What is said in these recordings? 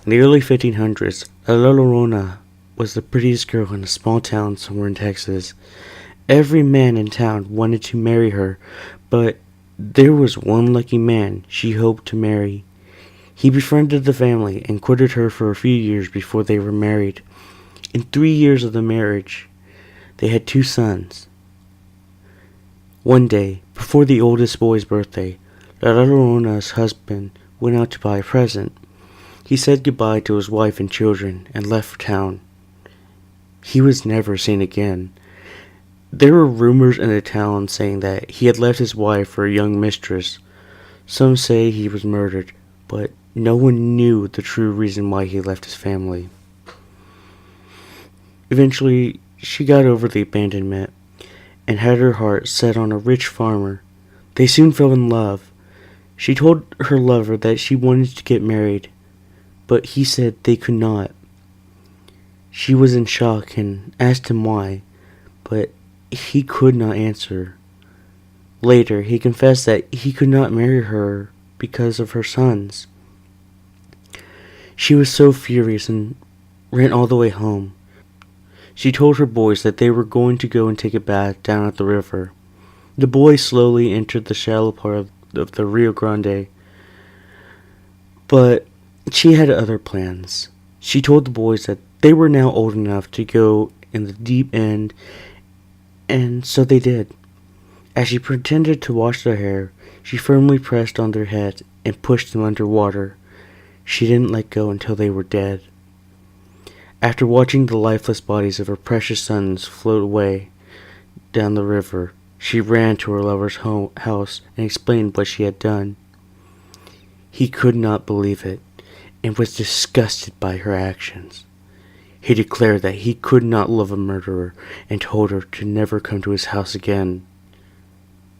In the early 1500s, Llorona was the prettiest girl in a small town somewhere in Texas. Every man in town wanted to marry her, but there was one lucky man she hoped to marry. He befriended the family and courted her for a few years before they were married. In 3 years of the marriage, they had 2 sons. One day, before the oldest boy's birthday, Llorona's husband went out to buy a present. He said goodbye to his wife and children and left for town. He was never seen again. There were rumors in the town saying that he had left his wife for a young mistress. Some say he was murdered, but no one knew the true reason why he left his family. Eventually, she got over the abandonment and had her heart set on a rich farmer. They soon fell in love. She told her lover that she wanted to get married, but he said they could not. She was in shock and asked him why, but he could not answer. Later, he confessed that he could not marry her because of her sons. She was so furious and ran all the way home. She told her boys that they were going to go and take a bath down at the river. The boys slowly entered the shallow part of the Rio Grande, but she had other plans. She told the boys that they were now old enough to go in the deep end, and so they did. As she pretended to wash their hair, she firmly pressed on their heads and pushed them under water. She didn't let go until they were dead. After watching the lifeless bodies of her precious sons float away down the river, she ran to her lover's house and explained what she had done. He could not believe it and was disgusted by her actions. He declared that he could not love a murderer and told her to never come to his house again.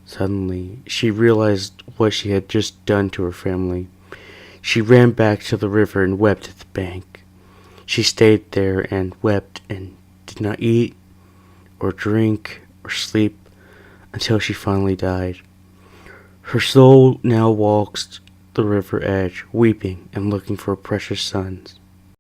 Suddenly, she realized what she had just done to her family. She ran back to the river and wept at the bank. She stayed there and wept and did not eat or drink or sleep until she finally died. Her soul now walks the river edge, weeping and looking for her precious sons.